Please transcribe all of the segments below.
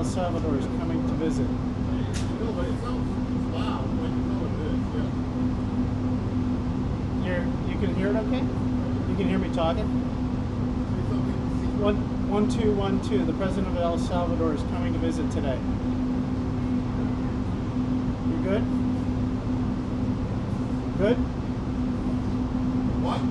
El Salvador is coming to visit. No, but it sounds loud when you know it is, yeah. You can hear it okay? You can hear me talking? One, two, 1, 2. The president of El Salvador is coming to visit today. You good? Good? What?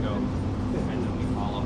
go, and then we follow.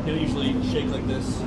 He'll usually shake like this.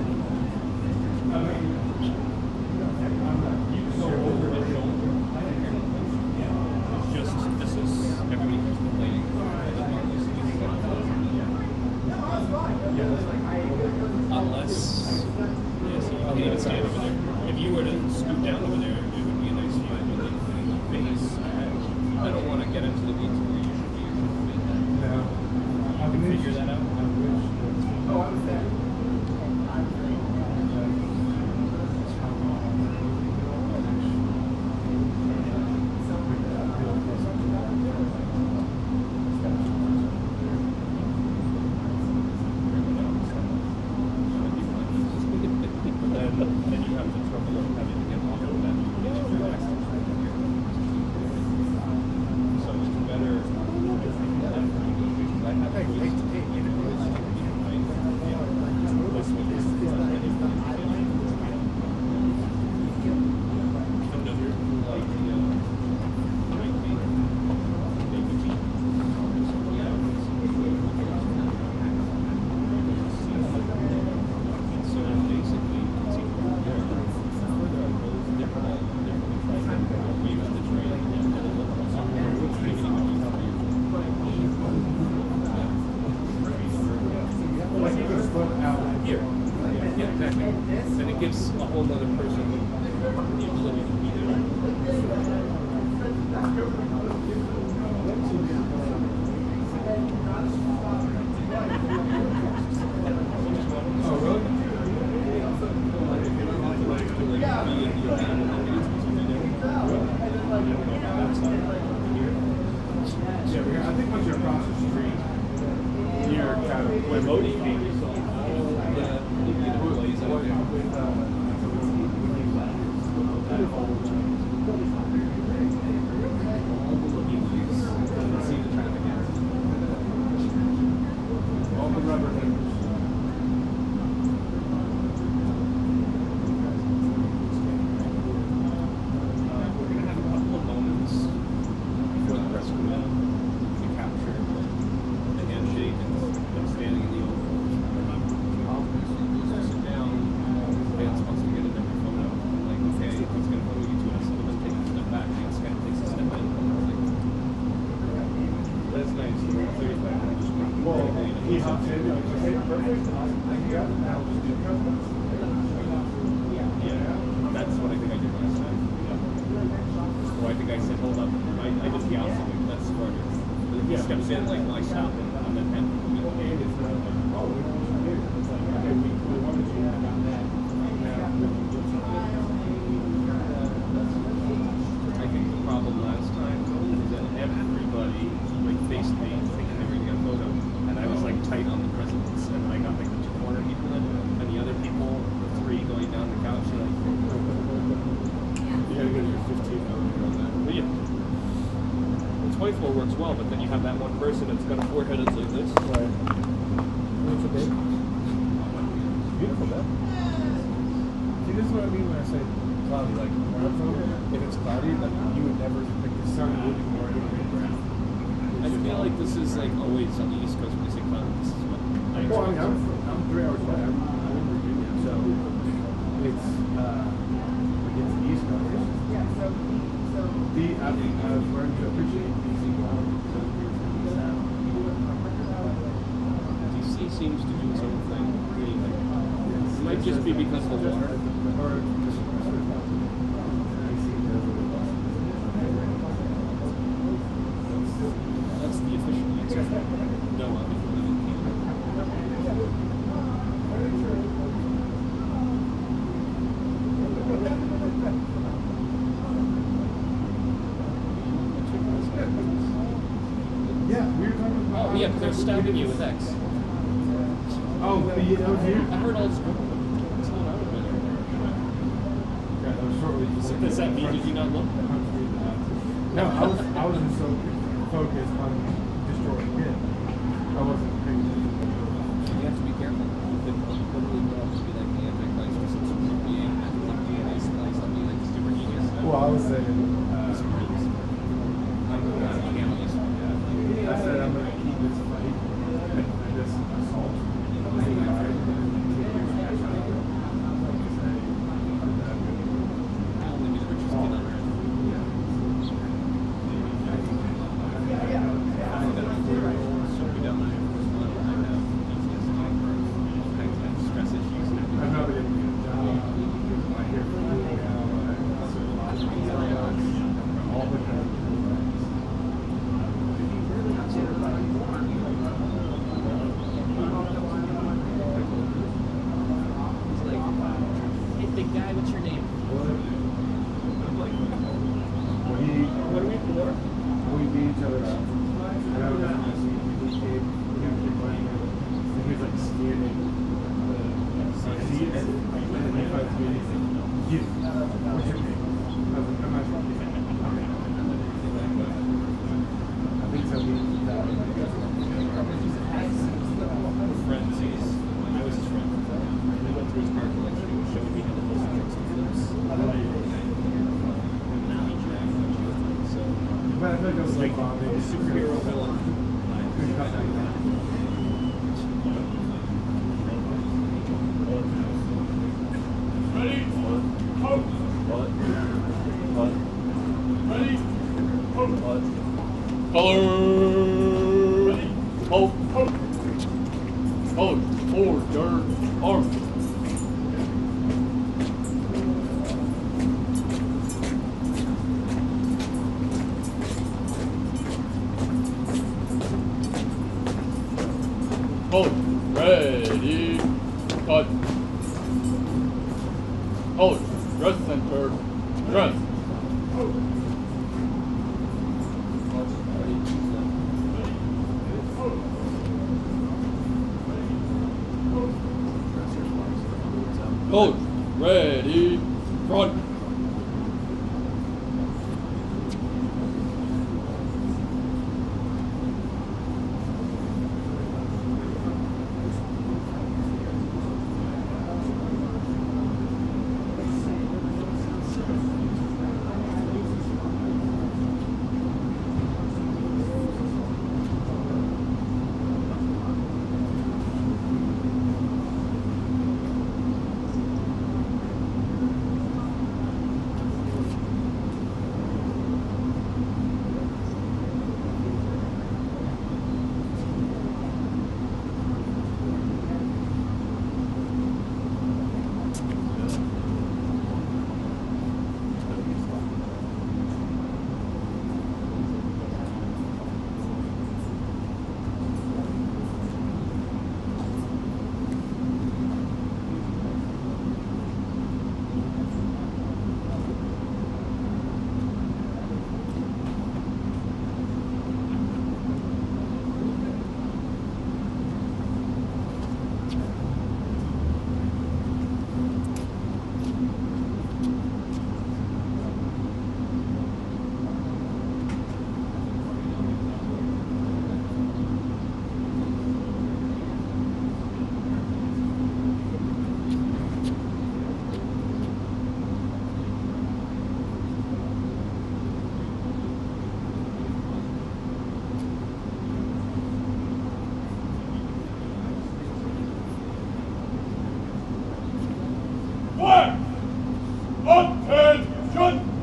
That's what I think I did last time. Well, I think I said, hold up. I did the opposite. That's smarter. He steps in, like, I stop him, and then him. I think the problem last time is that everybody like faced me thinking they were gonna get a photo, and I was like tight on the presidents, and I got like the 2 corner people in, and the other people, the 3 going down the couch, and like you gotta get your 15 on that. But yeah, the 24 works well, but then you have that one person that's got a forehead that's like this. Right. It's a big, beautiful bed. See, this is what I mean when I say cloudy. Like where I'm from, if it's cloudy, like you would never pick the sun moving more than the ground. I feel like this is like always on the East Coast when they say cloudy. This is what I expect. Well, I mean, I'm 3 hours away. I'm in Virginia, so it's like it's the East Coast. Yeah. So I was learning to appreciate DC clouds. DC seems to do its own thing. It might just be because of the water. Or just that's the official answer. No, I'm in Yeah, we were talking about. Oh, yeah, but they're stabbing you with X. Oh, that was you? I heard all this. What's going on over there? Yeah, that was shortly. Does that mean did you not look? No, I was just so focused on destroying him. I wasn't paying attention. You have to be careful. They literally go up to be like the Antichrist or some sort of being, like DNA splice, something like super genius. Well, I was saying, I said I'm going to keep this fight and this assault. Superhero villain. Ready? Hope. What? Ready? Hope. What? Color. Ready? Hope. Hope. Color. Order. Order. Hold, ready, cut. Hold, dress center, dress. Hold, ready, front. Attention!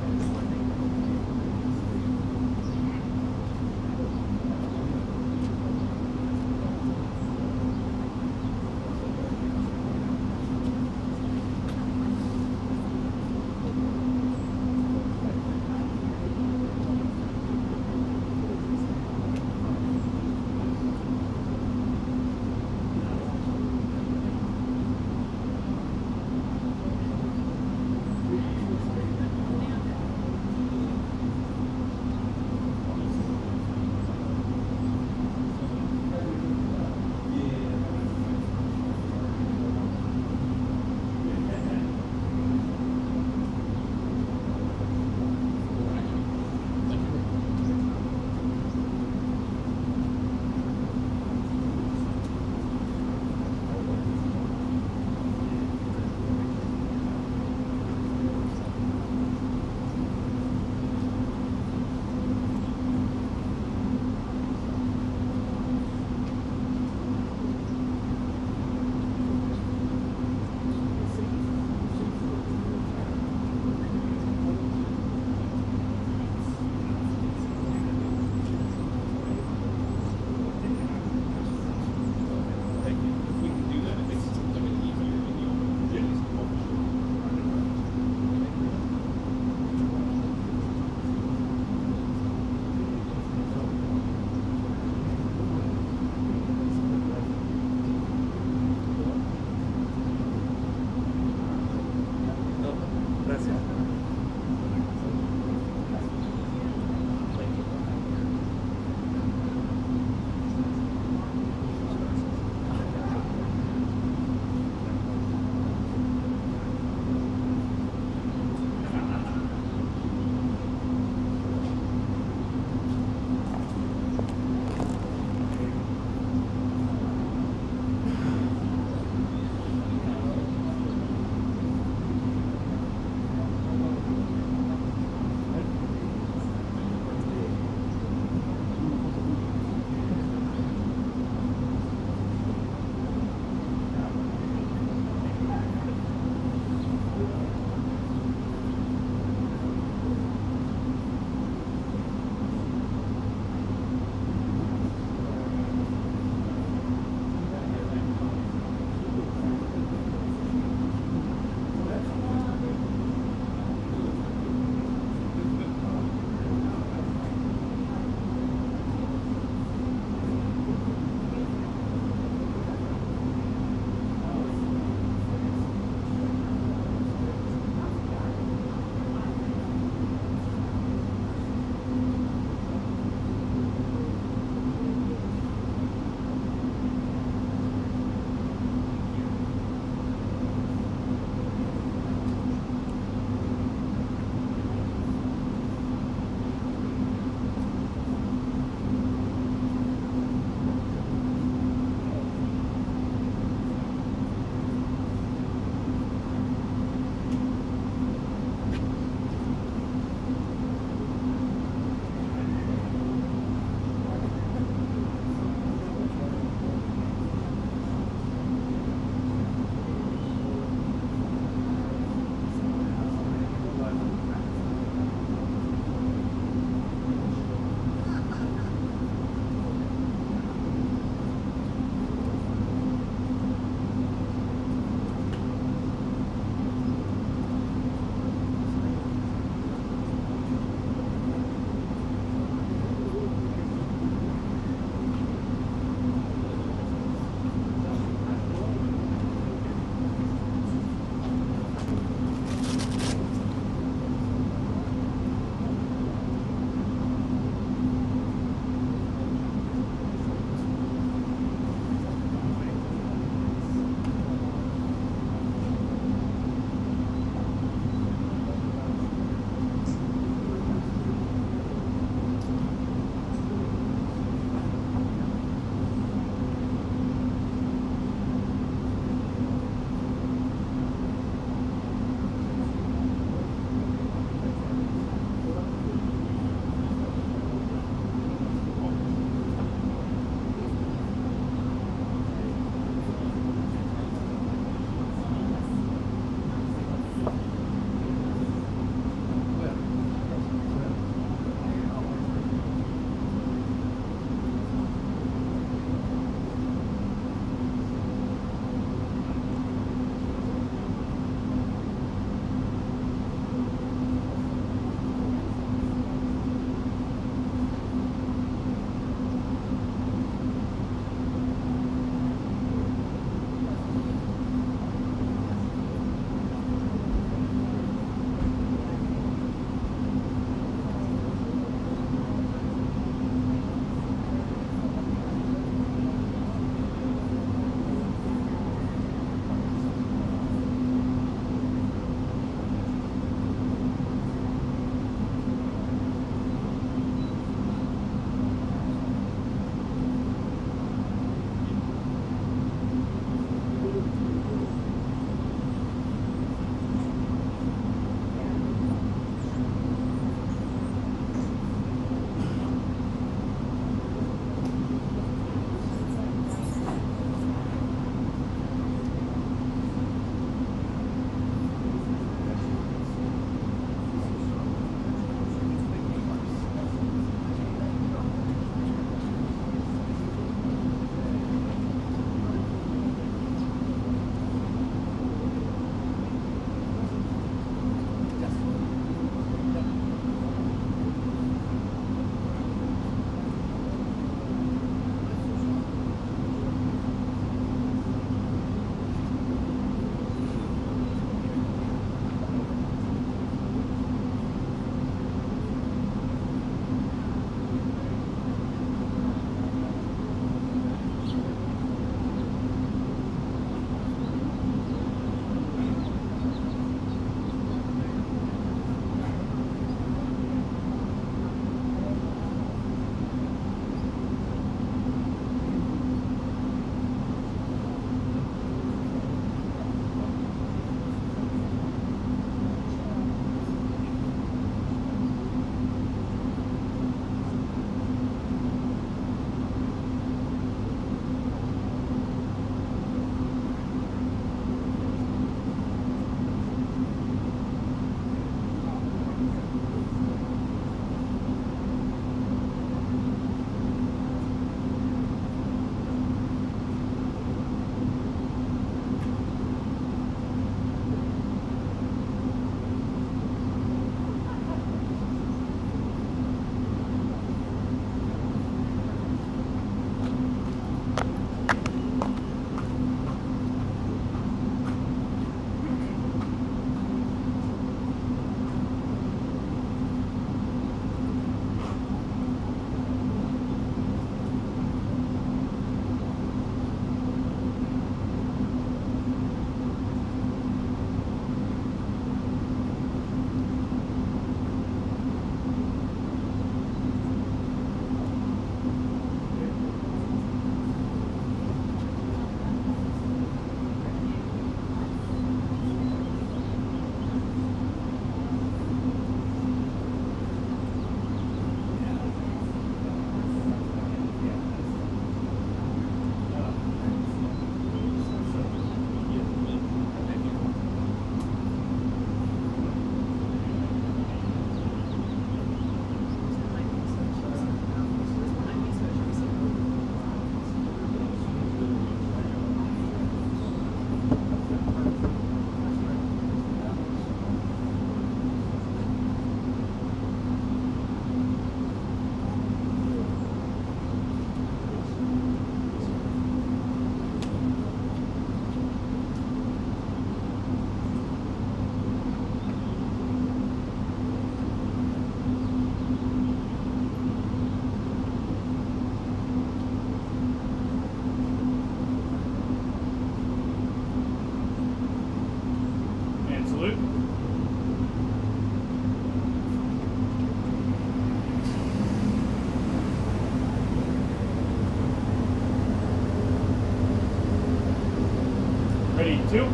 two.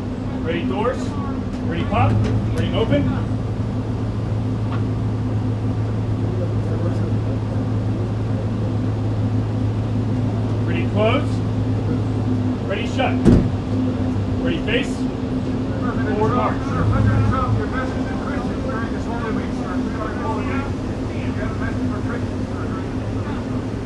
Ready doors. Ready pop. Ready open. Ready close. Ready shut. Ready face. Forward march. Your message to Christians during this Holy Week, sir. We are calling you. You have a message for Christians, sir, during this Holy Week.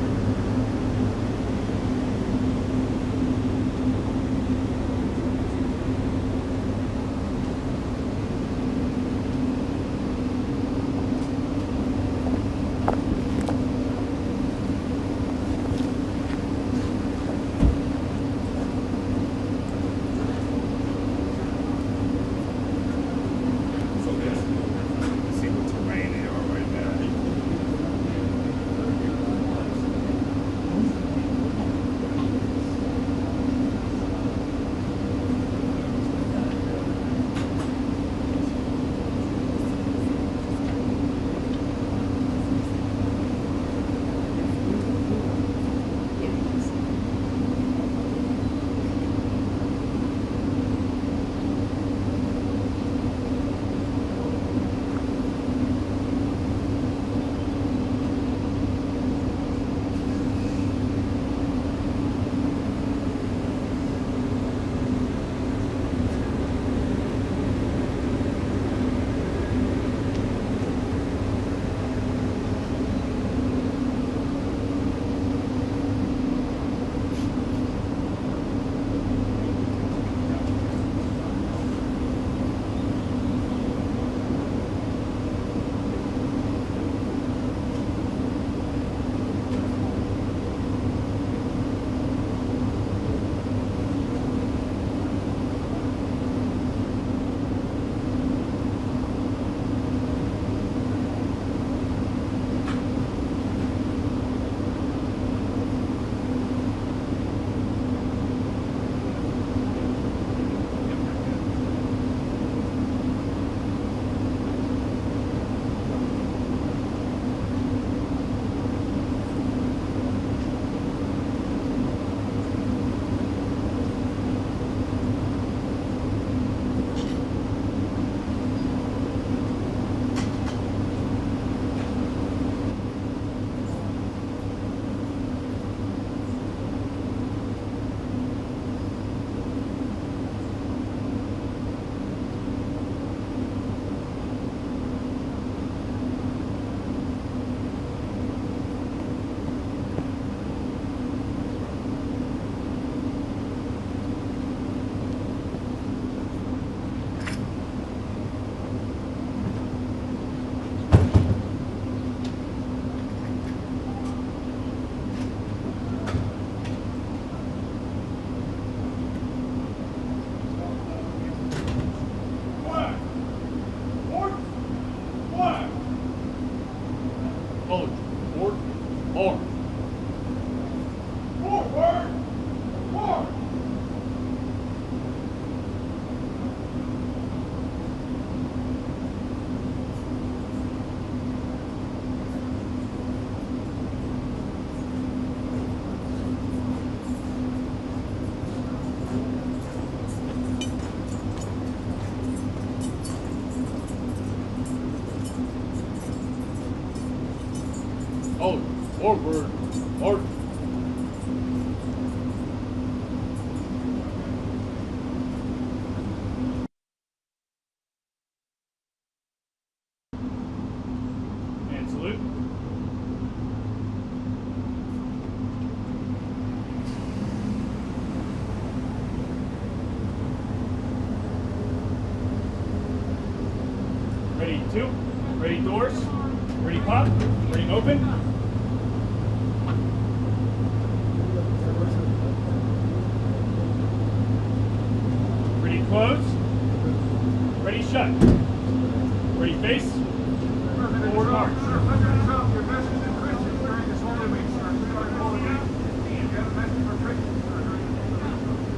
Forward. March. And salute. Ready two. Ready doors. Ready pop. Ready open. Ready close. Ready shut. Ready face. Forward march. Your message to Christians during this Holy Week, sir. We are calling you. You have a message for Christians, sir, during this Holy Week.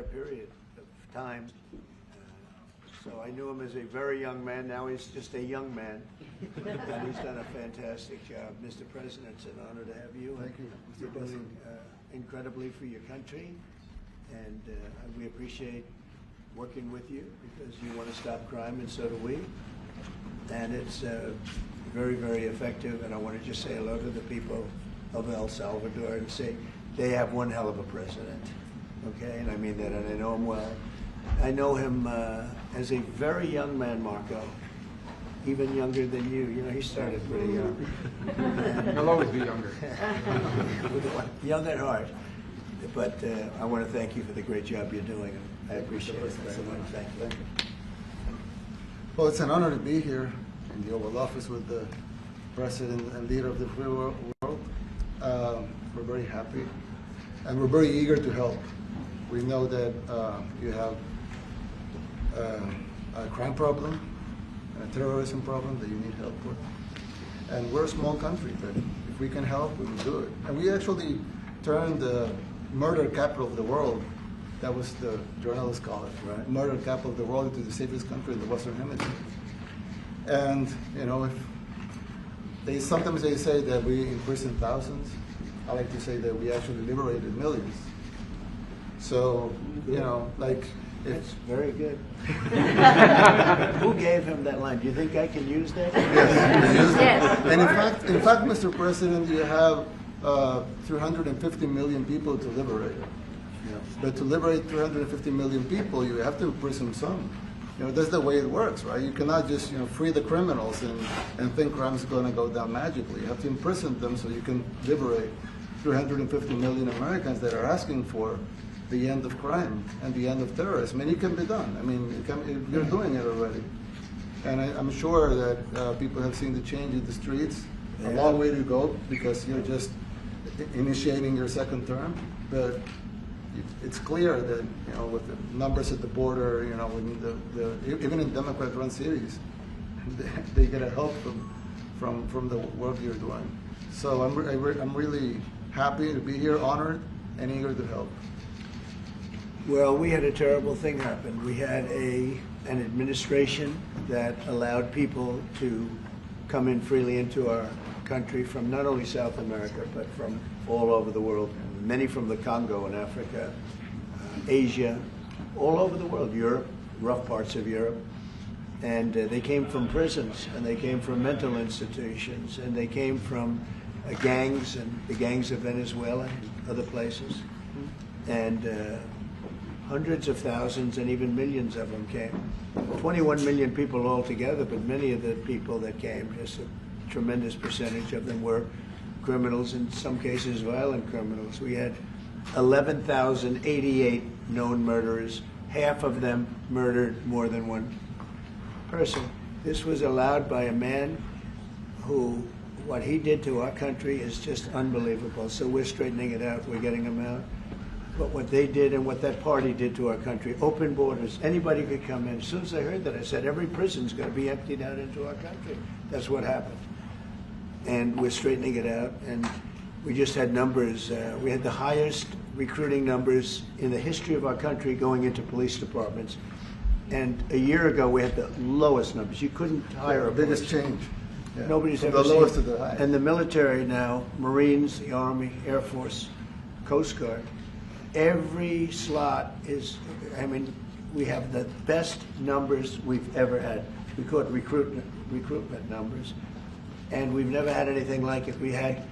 entire period of time. So I knew him as a very young man. Now he's just a young man. And he's done a fantastic job. Mr. President, it's an honor to have you. Thank you. You're doing incredibly for your country. And we appreciate working with you because you want to stop crime, and so do we. And it's very, very effective. And I want to just say hello to the people of El Salvador and say they have one hell of a president. Okay? And I mean that, and I know him well. I know him as a very young man, Marco, even younger than you. You know, he started pretty young. He'll always be younger. Young at heart. But I want to thank you for the great job you're doing. I appreciate it very much. Thank you. Well, it's an honor to be here in the Oval Office with the President and leader of the free world. We're very happy, and we're very eager to help. We know that you have a crime problem, a terrorism problem that you need help with. And we're a small country, but if we can help, we will do it. And we actually turned the murder capital of the world, that was the journalists call it, right? Murder capital of the world, into the safest country in the Western Hemisphere. And, you know, if sometimes they say that we imprisoned thousands. I like to say that we actually liberated millions. So, you know, like, It's very good. Who gave him that line? Do you think I can use that? Yes. And in fact, Mr. President, you have 350 million people to liberate. Yeah. But to liberate 350 million people, you have to imprison some. You know, that's the way it works, right? You cannot just, you know, free the criminals and think crime is going to go down magically. You have to imprison them so you can liberate 350 million Americans that are asking for the end of crime and the end of terrorism. And it can be done. I mean, you're doing it already. And I'm sure that people have seen the change in the streets. A long way to go because you're just initiating your second term. But it's clear that, you know, with the numbers at the border, you know, even in Democrat-run cities, they get a help from the work you're doing. So I'm really happy to be here, honored, and eager to help. Well, we had a terrible thing happen. We had an administration that allowed people to come in freely into our country from not only South America, but from all over the world, many from the Congo in Africa, Asia, all over the world, Europe, rough parts of Europe. And they came from prisons, and they came from mental institutions, and they came from gangs, and the gangs of Venezuela and other places. And hundreds of thousands and even millions of them came. 21 million people altogether, but many of the people that came, just a tremendous percentage of them were criminals, in some cases violent criminals. We had 11,088 known murderers. Half of them murdered more than one person. This was allowed by a man who, what he did to our country is just unbelievable. So we're straightening it out. We're getting them out. But what they did and what that party did to our country, open borders, anybody could come in. As soon as I heard that, I said, every prison's going to be emptied out into our country. That's what happened. And we're straightening it out. And we just had numbers. We had the highest recruiting numbers in the history of our country going into police departments. And a year ago, we had the lowest numbers. You couldn't hire a biggest change. Yeah. Nobody's From ever the seen. lowest to the highest. And the military now, Marines, the Army, Air Force, Coast Guard, every slot is, I mean, we have the best numbers we've ever had. We call it recruitment numbers. And we've never had anything like it. We had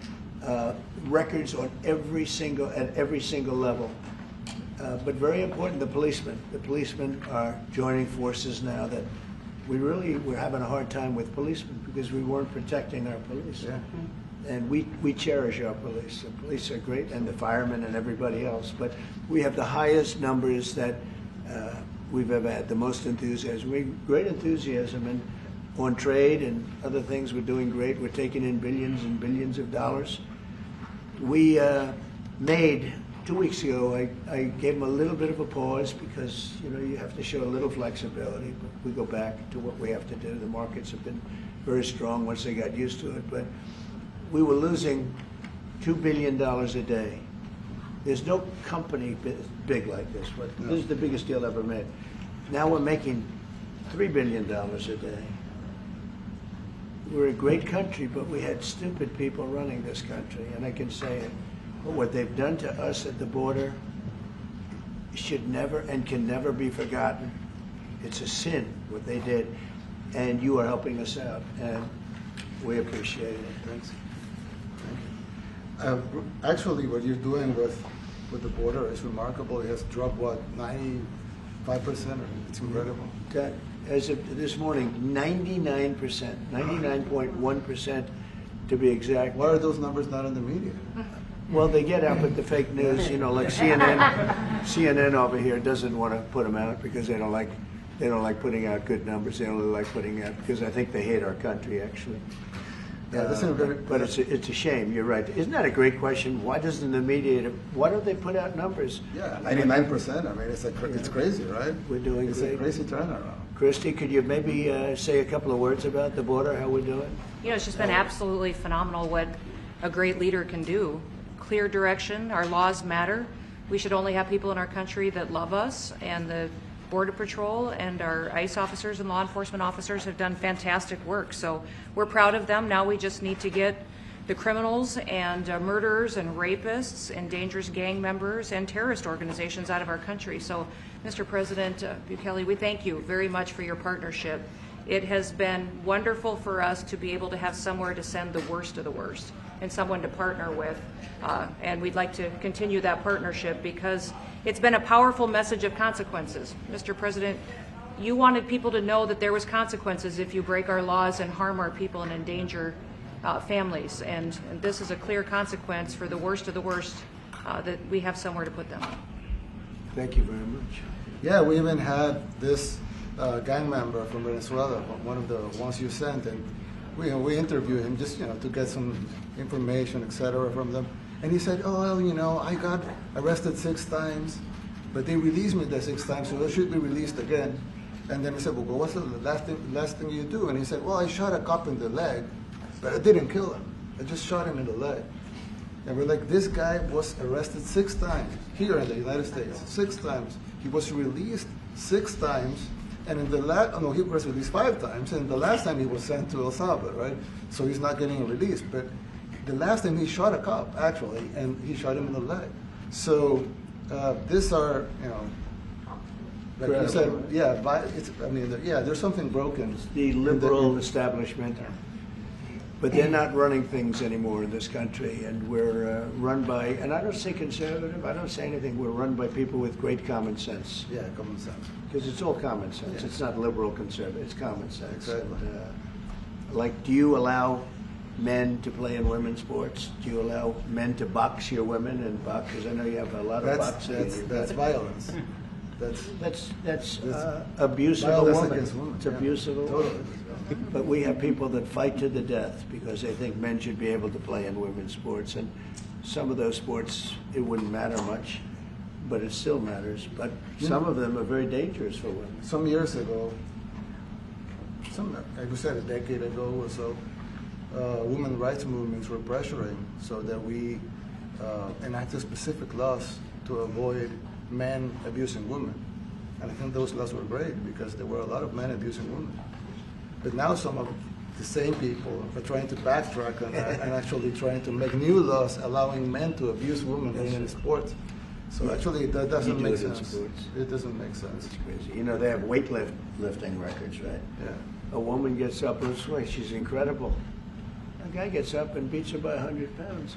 records on at every single level. But very important, the policemen. The policemen are joining forces now that we're having a hard time with policemen because we weren't protecting our police. Yeah. And we cherish our police. The police are great, and the firemen and everybody else. But we have the highest numbers that we've ever had, the most enthusiasm. Great enthusiasm and on trade and other things. We're doing great. We're taking in billions and billions of dollars. We made, 2 weeks ago, I gave them a little bit of a pause because, you know, you have to show a little flexibility. But we go back to what we have to do. The markets have been very strong once they got used to it. But we were losing $2 billion a day. There's no company big like this, but this is the biggest deal ever made. Now we're making $3 billion a day. We're a great country, but we had stupid people running this country, and I can say it. But what they've done to us at the border should never and can never be forgotten. It's a sin, what they did, and you are helping us out, and we appreciate it. Thanks. Actually, what you're doing with the border is remarkable. It has dropped, what, 95%? It's incredible. As of this morning, 99%, 99.1% to be exact. Why are those numbers not in the media? Well, they get out with the fake news, you know, like CNN over here doesn't want to put them out because they don't like putting out good numbers. They only like putting out because I think they hate our country, actually. Yeah, but it's a shame. You're right. Isn't that a great question? Why doesn't the media? Why don't they put out numbers? Yeah, 99%. I mean, it's crazy, right? We're doing it's great. A crazy turnaround. Christy, could you maybe say a couple of words about the border? How we're doing? You know, it's just been absolutely phenomenal what a great leader can do. Clear direction. Our laws matter. We should only have people in our country that love us, and the Border Patrol and our ICE officers and law enforcement officers have done fantastic work. So we're proud of them. Now we just need to get the criminals and murderers and rapists and dangerous gang members and terrorist organizations out of our country. So, Mr. President Bukele, we thank you very much for your partnership. It has been wonderful for us to be able to have somewhere to send the worst of the worst and someone to partner with. And we'd like to continue that partnership because it's been a powerful message of consequences. Mr. President, you wanted people to know that there was consequences if you break our laws and harm our people and endanger families. And this is a clear consequence for the worst of the worst that we have somewhere to put them. Thank you very much. Yeah, we even had this gang member from Venezuela, one of the ones you sent, and we interviewed him just to get some information, etc. from them. And he said, oh, well, I got arrested 6 times, but they released me the 6th time, so I should be released again. And then we said, well, what's the last thing you do? And he said, well, I shot a cop in the leg, but I didn't kill him. I just shot him in the leg. And we're like, this guy was arrested 6 times here in the United States, 6 times. He was released 6 times, and in the he was released 5 times, and the last time he was sent to El Salvador, right? So he's not getting released. But the last time he shot a cop, actually, and he shot him in the leg. So these are, like you said, there's something broken. It's the liberal establishment. But they're not running things anymore in this country, and we're run by, and I don't say conservative, I don't say anything, we're run by people with great common sense. Yeah, common sense. Because it's all common sense. Yeah. It's not liberal conservative, it's common sense. Exactly. And, do you allow men to play in women's sports? Do you allow men to box your women and box? Because I know you have a lot of boxing. That's violence. That's abuse of a violence woman. against women. It's abuse of a woman. Totally. But we have people that fight to the death because they think men should be able to play in women's sports. And some of those sports, it wouldn't matter much, but it still matters. But some of them are very dangerous for women. Some years ago, like we said, a decade ago or so, women's rights movements were pressuring so that we enacted specific laws to avoid men abusing women. And I think those laws were great because there were a lot of men abusing women. But now some of the same people are trying to backtrack on that and actually trying to make new laws allowing men to abuse women in sports. So actually that doesn't make sense. It doesn't make sense. It's crazy. They have weightlifting records, right? Yeah. A woman gets up, let's say, she's incredible. A guy gets up and beats her by 100 pounds.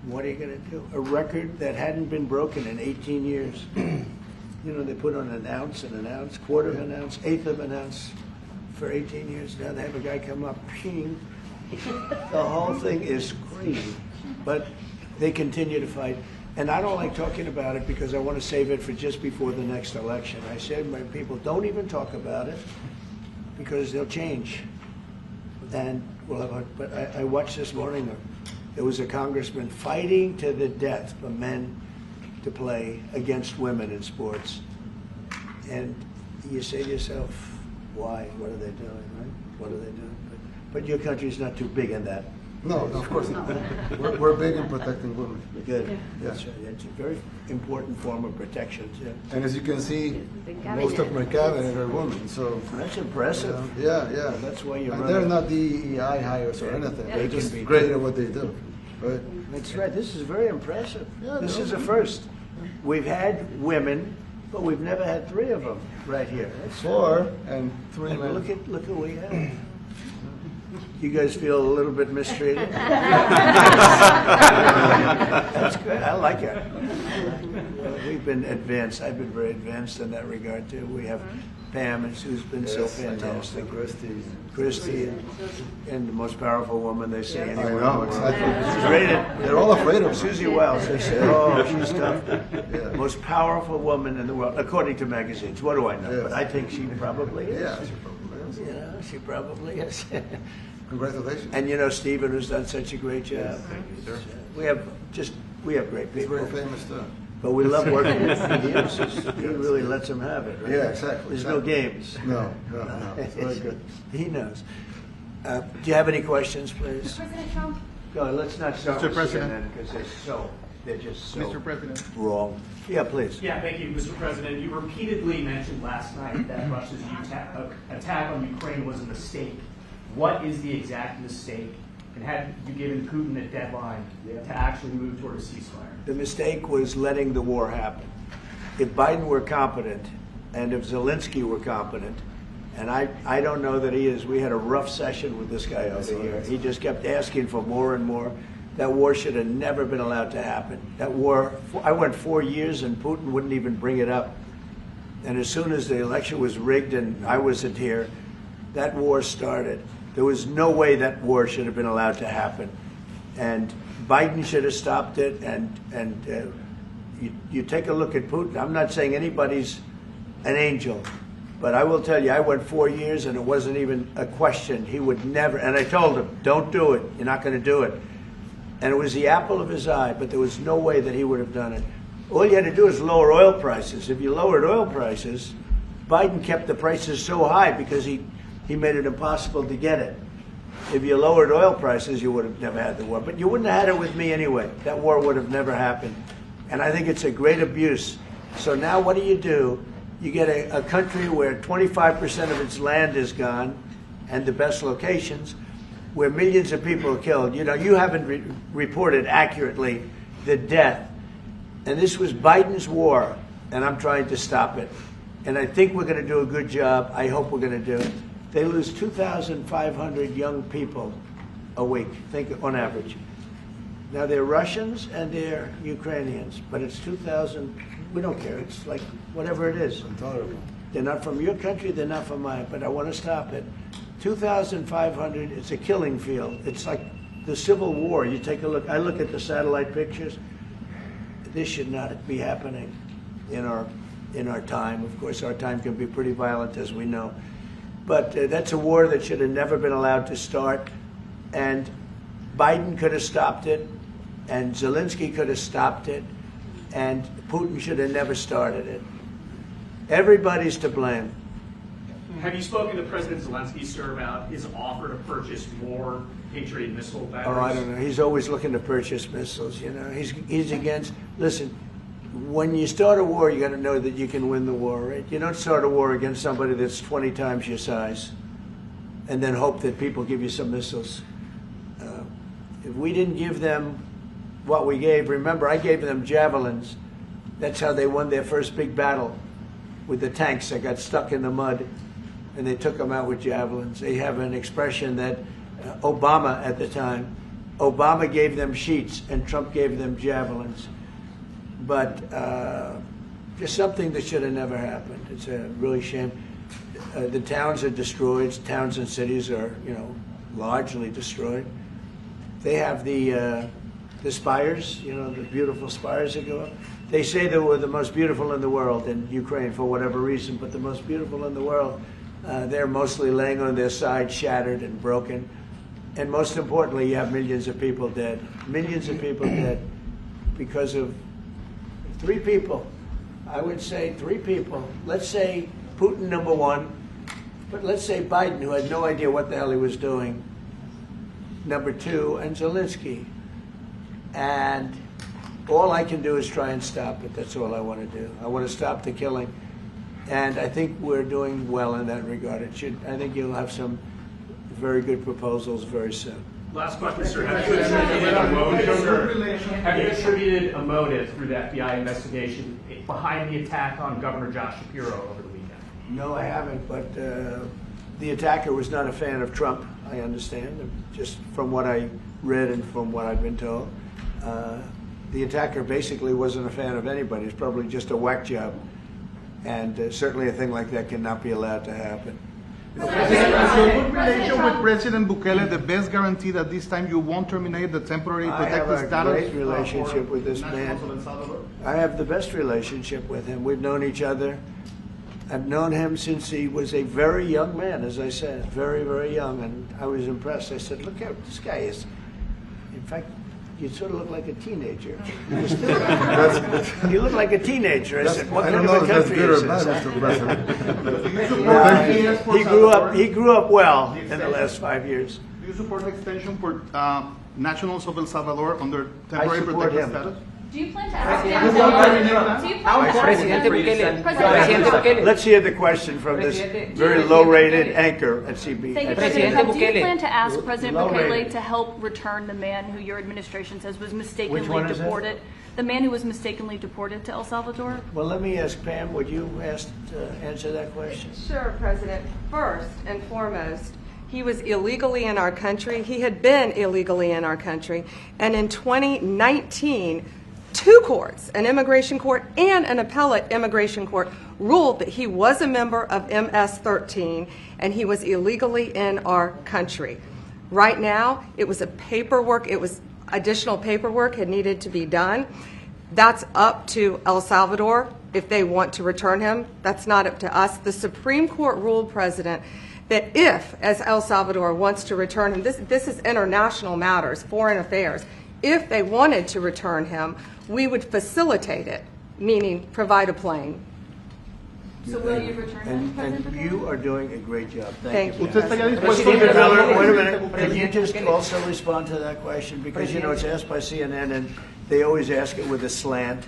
What are you going to do? A record that hadn't been broken in 18 years. They put on an ounce, quarter of an ounce, eighth of an ounce for 18 years. Now they have a guy come up, ping. The whole thing is crazy. But they continue to fight. And I don't like talking about it because I want to save it for just before the next election. I said to my people, don't even talk about it because they'll change. And but I watched this morning, there was a congressman fighting to the death for men to play against women in sports. And you say to yourself, why? What are they doing, right? What are they doing? But your country's not too big in that. No, of course not. We're big in protecting women. Good. Yeah. That's right. It's a very important form of protection, too. And as you can see, most of my cabinet are women, so. That's impressive. Yeah. That's why you And run they're it. not DEI hires or anything. They're They can just be great too. at what they do, right? That's right. This is very impressive. Yeah, This no. is a first. We've had women, but we've never had 3 of them right here. That's 4 and 3 And men. look at what we have. You guys feel a little bit mistreated? That's good. I like it. We've been advanced. I've been very advanced in that regard too. We have Pam, who's been so Yes, I know. fantastic. Christie. Christy, and the most powerful woman they see I anywhere. in the know, world. exactly. She's rated. They're all afraid of her. Susie Wells. They say, oh, she's tough. Yeah. Most powerful woman in the world, according to magazines. What do I know? Yes. But I think she probably is. Yeah, she probably is. You know, she probably is. Congratulations. And you know, Stephen, who's done such a great job. We have great He's people. very famous too. But we love working with him. He really lets them have it. Right? Yeah, exactly. There's no games. No. It's very good. He knows. Do you have any questions, please? President Trump, Go, let's not start Mr. with President. CNN because they're just so Mr. President. wrong. Yeah, please. Yeah, thank you, Mr. President. You repeatedly mentioned last night that Russia's attack on Ukraine was a mistake. What is the exact mistake? And had you given Putin a deadline to actually move toward a ceasefire? The mistake was letting the war happen. If Biden were competent, and if Zelensky were competent, and I don't know that he is. We had a rough session with this guy over here. He just kept asking for more and more. That war should have never been allowed to happen. That war, I went 4 years and Putin wouldn't even bring it up. And as soon as the election was rigged and I wasn't here, that war started. There was no way that war should have been allowed to happen. And Biden should have stopped it. And you take a look at Putin. I'm not saying anybody's an angel. But I will tell you, I went 4 years and it wasn't even a question. He would never, and I told him, don't do it. You're not going to do it. And it was the apple of his eye, but there was no way that he would have done it. All you had to do is lower oil prices. If you lowered oil prices, Biden kept the prices so high because he made it impossible to get it. If you lowered oil prices, you would have never had the war. But you wouldn't have had it with me anyway. That war would have never happened. And I think it's a great abuse. So now what do? You get a country where 25% of its land is gone, and the best locations, where millions of people are killed. You know, you haven't reported accurately the death. And this was Biden's war, and I'm trying to stop it. And I think we're going to do a good job. I hope we're going to do it. They lose 2,500 young people a week, think on average. Now they're Russians and they're Ukrainians, but it's 2,000. We don't care. It's like whatever it is. Intolerable. They're not from your country. They're not from mine. But I want to stop it. 2,500. It's a killing field. It's like the Civil War. You take a look. I look at the satellite pictures. This should not be happening in our time. Of course, our time can be pretty violent, as we know. But that's a war that should have never been allowed to start. And Biden could have stopped it, and Zelensky could have stopped it, and Putin should have never started it. Everybody's to blame. Have you spoken to President Zelensky, sir, about his offer to purchase more Patriot missile batteries? Oh, I don't know. He's always looking to purchase missiles. You know, he's against. Listen, when you start a war, you got to know that you can win the war, right? You don't start a war against somebody that's 20 times your size, and then hope that people give you some missiles. If we didn't give them what we gave, remember, I gave them javelins. That's how they won their first big battle with the tanks that got stuck in the mud, and they took them out with javelins. They have an expression that Obama at the time, Obama gave them sheets and Trump gave them javelins. But just something that should have never happened. It's a really shame. The towns are destroyed. Towns and cities are, largely destroyed. They have the spires, the beautiful spires that go up. They say they were the most beautiful in the world in Ukraine for whatever reason, but the most beautiful in the world, they're mostly laying on their side, shattered and broken. And most importantly, you have millions of people dead. Millions of people dead because of 3 people. I would say 3 people. Let's say Putin, number 1, but let's say Biden, who had no idea what the hell he was doing. number 2, and Zelensky. And all I can do is try and stop it. That's all I want to do. I want to stop the killing. And I think we're doing well in that regard. I think you'll have some very good proposals very soon. Last question, sir. Have you attributed a motive, sir? Have you attributed a motive through the FBI investigation behind the attack on Governor Josh Shapiro over the weekend? No, I haven't, but the attacker was not a fan of Trump, I understand, just from what I read and from what I've been told. The attacker basically wasn't a fan of anybody. It's probably just a whack job. And certainly a thing like that cannot be allowed to happen. Is your good relation with President Bukele the best guarantee that this time you won't terminate the temporary protected status? I have a great relationship with this man. I have the best relationship with him. We've known each other. I've known him since he was a very young man, as I said, very, very young. And I was impressed. I said, look how this guy is. In fact, you sort of look like a teenager. You look like a teenager. I said, what kind of a country is this? He grew up well in the last 5 years. Do you support an extension for nationals of El Salvador under temporary protected status? Do you plan to ask Presidente Bukele. Let's hear the question from this very low-rated anchor at CB. Presidente Bukele. Do you plan to ask President Bukele to help return the man who your administration says was mistakenly deported? The man who was mistakenly deported to El Salvador? Well, let me ask Pam, would you answer that question? Sure, President. First and foremost, he was illegally in our country. He had been illegally in our country. And in 2019, 2 courts, an immigration court and an appellate immigration court, ruled that he was a member of MS-13 and he was illegally in our country. Right now, it was additional paperwork had needed to be done. That's up to El Salvador if they want to return him. That's not up to us. The Supreme Court ruled, President, that if, as El Salvador wants to return him, this is international matters, foreign affairs, if they wanted to return him, we would facilitate it, meaning provide a plane. So will you return him, President And Bukele? you are doing a great job. Thank you. Stephen Miller, wait a minute. Can you just also respond to that question? Because, you know, it's asked by CNN, and they always ask it with a slant.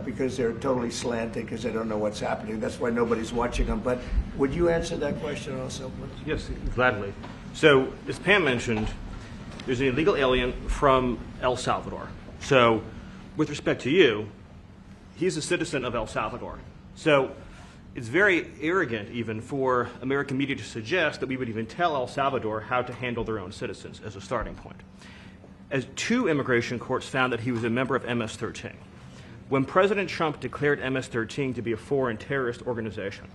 Because they're totally slanted because they don't know what's happening. That's why nobody's watching them. But would you answer that question also, please? Yes, gladly. So, as Pam mentioned, there's an illegal alien from El Salvador. So, with respect to you, he's a citizen of El Salvador. So, it's very arrogant even for American media to suggest that we would even tell El Salvador how to handle their own citizens as a starting point. As 2 immigration courts found that he was a member of MS-13. When President Trump declared MS-13 to be a foreign terrorist organization,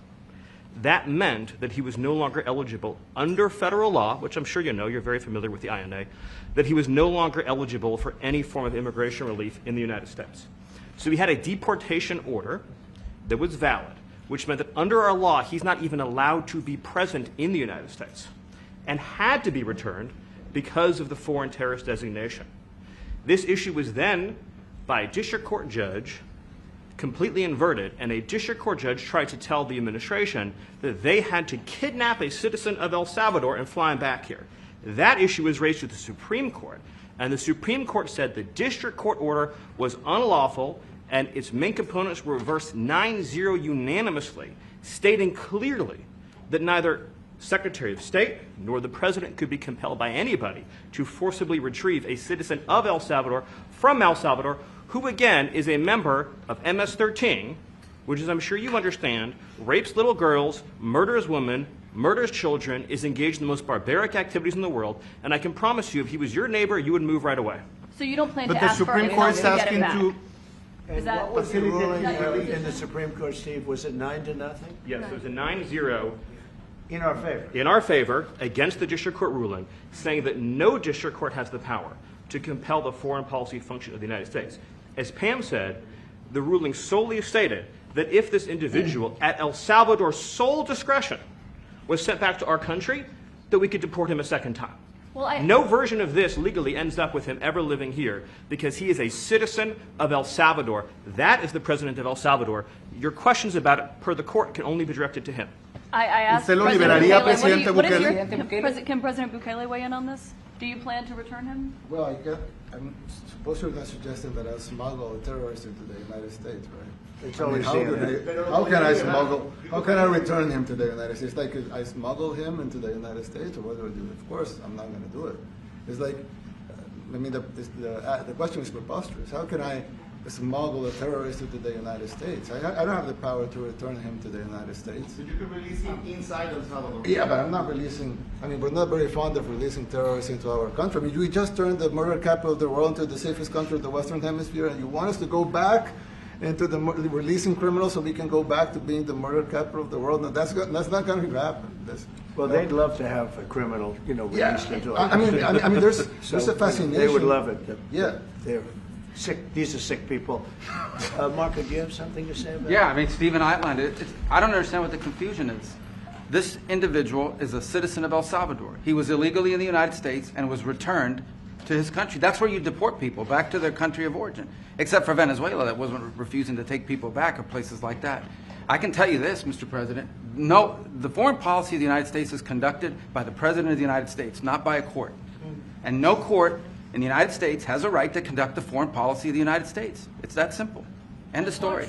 that meant that he was no longer eligible under federal law, which I'm sure you know, you're very familiar with the INA, that he was no longer eligible for any form of immigration relief in the United States. So he had a deportation order that was valid, which meant that under our law, he's not even allowed to be present in the United States and had to be returned because of the foreign terrorist designation. This issue was then by a district court judge, completely inverted, and a district court judge tried to tell the administration that they had to kidnap a citizen of El Salvador and fly him back here. That issue was raised to the Supreme Court, and the Supreme Court said the district court order was unlawful, and its main components were reversed 9-0 unanimously, stating clearly that neither Secretary of State nor the President could be compelled by anybody to forcibly retrieve a citizen of El Salvador from El Salvador, who again is a member of MS-13, which, as I'm sure you understand, rapes little girls, murders women, murders children, is engaged in the most barbaric activities in the world, and I can promise you if he was your neighbor, you would move right away. So you don't plan But to the ask for Supreme anything Court's to get asking him back? to... And that- what was the ruling that- in the Supreme Court, Steve? Was it 9-0? Yes, it was a 9-0 In our favor. in our favor against the district court ruling, saying that no district court has the power to compel the foreign policy function of the United States. As Pam said, the ruling solely stated that if this individual, at El Salvador's sole discretion, was sent back to our country, that we could deport him a second time. Well, No version of this legally ends up with him ever living here because he is a citizen of El Salvador. That is the president of El Salvador. Your questions about it, per the court, can only be directed to him. I asked ¿Usted lo President liberaría, Bukele, Presidente what is Bukele? can President Bukele weigh in on this? Do you plan to return him? Well, I'm supposed you're not suggesting that I smuggle a terrorist into the United States, right? It's always CNN. How can I smuggle? How can I return him to the United States? Like, I smuggle him into the United States, or what do I do? Of course, I'm not going to do it. It's like, I mean, the question is preposterous. How can I smuggle a terrorist into the United States? I don't have the power to return him to the United States. So you can release him inside El Salvador. Yeah, but I'm not releasing. I mean, we're not very fond of releasing terrorists into our country. I mean, we just turned the murder capital of the world into the safest country of the Western Hemisphere, and you want us to go back into the releasing criminals so we can go back to being the murder capital of the world? No, that's not going to happen. Well, they'd love to have a criminal, released into our I mean, there's a fascination. They would love it. Yeah. They're sick. These are sick people. Marco, do you have something to say about that? Yeah, I mean, Stephen outlined it. I don't understand what the confusion is. This individual is a citizen of El Salvador. He was illegally in the United States and was returned to his country. That's where you deport people, back to their country of origin, except for Venezuela that wasn't refusing to take people back, or places like that. I can tell you this, Mr. President. No, the foreign policy of the United States is conducted by the President of the United States, not by a court. And no court in the United States has a right to conduct the foreign policy of the United States. It's that simple. End of story.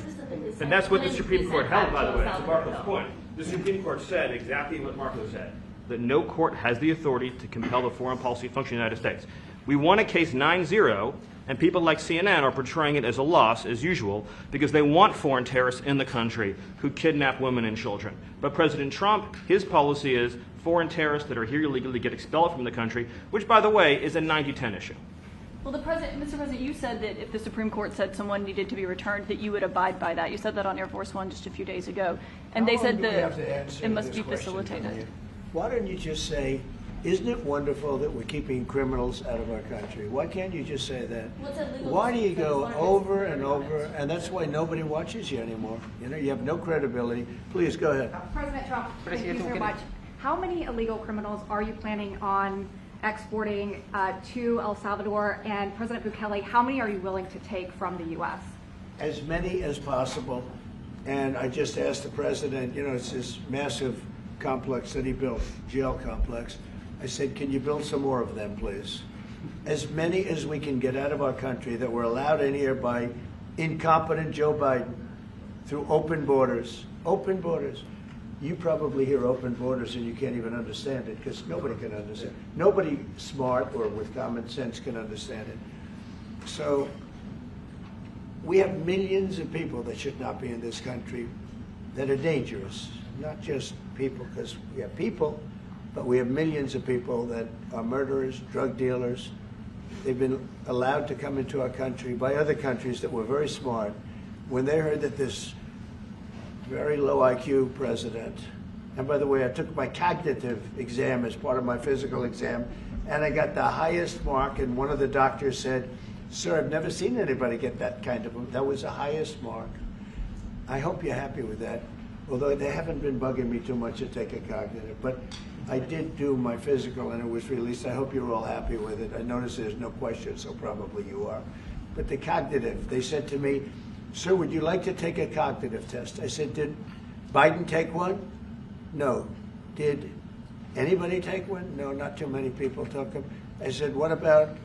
And that's what the Supreme Court held, by the way, to Marco's point. The Supreme Court said exactly what Marco said, that no court has the authority to compel the foreign policy function of the United States. We won a case 9-0, and people like CNN are portraying it as a loss, as usual, because they want foreign terrorists in the country who kidnap women and children. But President Trump, his policy is foreign terrorists that are here illegally get expelled from the country, which, by the way, is a 90-10 issue. Well, Mr. President, you said that if the Supreme Court said someone needed to be returned, that you would abide by that. You said that on Air Force One just a few days ago. And they said that it must be facilitated. Why don't you just say, isn't it wonderful that we're keeping criminals out of our country? Why can't you just say that? Why do you go over and over? And that's why nobody watches you anymore. You have no credibility. Please, go ahead. President Trump, thank you so much. How many illegal criminals are you planning on exporting to El Salvador? And President Bukele, how many are you willing to take from the U.S.? As many as possible. And I just asked the president, it's this massive complex that he built, jail complex. I said, can you build some more of them, please? As many as we can get out of our country that were allowed in here by incompetent Joe Biden through open borders. Open borders. You probably hear open borders and you can't even understand it because nobody can understand. Nobody smart or with common sense can understand it. So we have millions of people that should not be in this country that are dangerous. Not just people, because we have people, but we have millions of people that are murderers, drug dealers. They've been allowed to come into our country by other countries that were very smart. When they heard that this very low IQ president, and by the way, I took my cognitive exam as part of my physical exam, and I got the highest mark, and one of the doctors said, sir, I've never seen anybody get that kind of, that was the highest mark. I hope you're happy with that, although they haven't been bugging me too much to take a cognitive, but I did do my physical and it was released. I hope you're all happy with it. I noticed there's no question, so probably you are. But the cognitive, they said to me, sir, would you like to take a cognitive test? I said, did Biden take one? No. Did anybody take one? No, not too many people took them. I said, what about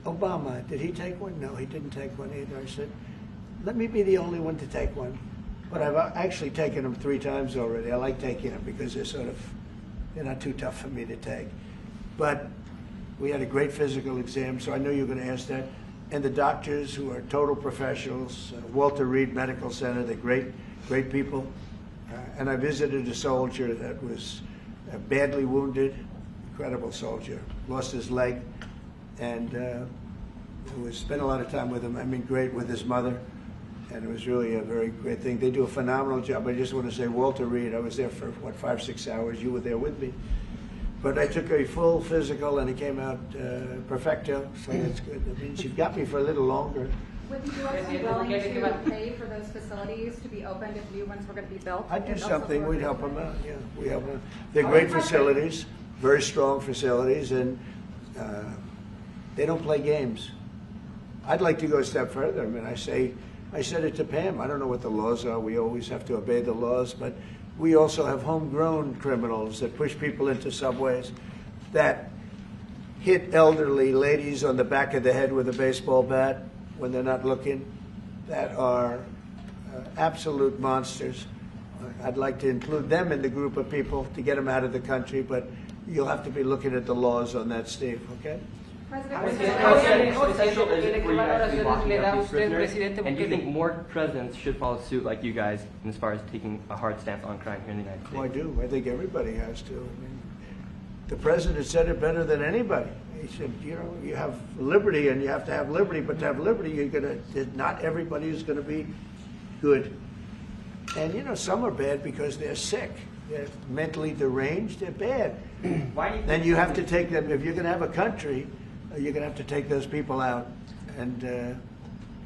Obama? Did he take one? No, he didn't take one either. I said, let me be the only one to take one. But I've actually taken them 3 times already. I like taking them because they're not too tough for me to take. But we had a great physical exam, so I knew you were going to ask that. And the doctors who are total professionals, Walter Reed Medical Center, they're great people. And I visited a soldier that was badly wounded, incredible soldier, lost his leg, and spent a lot of time with him. I mean, great with his mother. And it was really a very great thing. They do a phenomenal job. I just want to say, Walter Reed, I was there for, 5-6 hours. You were there with me. But I took a full physical, and it came out perfecto, so that's good. That means you've got me for a little longer. Would the U.S. be willing to pay for those facilities to be opened if new ones were going to be built? I'd do something. We'd help them out, yeah. We help them. They're great facilities, very strong facilities, and they don't play games. I'd like to go a step further. I mean, I said it to Pam. I don't know what the laws are. We always have to obey the laws, but we also have homegrown criminals that push people into subways. that hit elderly ladies on the back of the head with a baseball bat when they're not looking, that are absolute monsters. I'd like to include them in the group of people to get them out of the country, but you'll have to be looking at the laws on that, Steve, okay? And do you think more presidents should follow suit like you guys as far as taking a hard stance on crime here in the United States? Oh, I do. I think everybody has to. I mean, the president said it better than anybody. He said, you know, you have liberty and you have to have liberty, but to have liberty, not everybody is going to be good. And, you know, some are bad because they're sick. They're mentally deranged. They're bad. Why do you think then you have to take them. If you're going to have a country, you're going to have to take those people out. And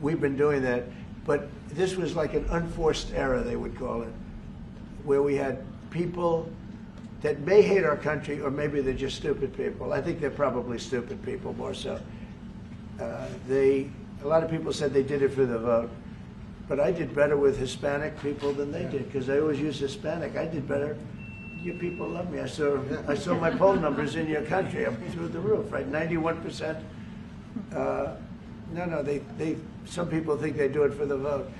we've been doing that. But this was like an unforced error, they would call it, where we had people that may hate our country, or maybe they're just stupid people. I think they're probably stupid people more so. A lot of people said they did it for the vote. But I did better with Hispanic people than they did, because they always use Hispanic. I did better. You people love me. I saw my poll numbers in your country up through the roof, right? 91%. Some people think they do it for the vote.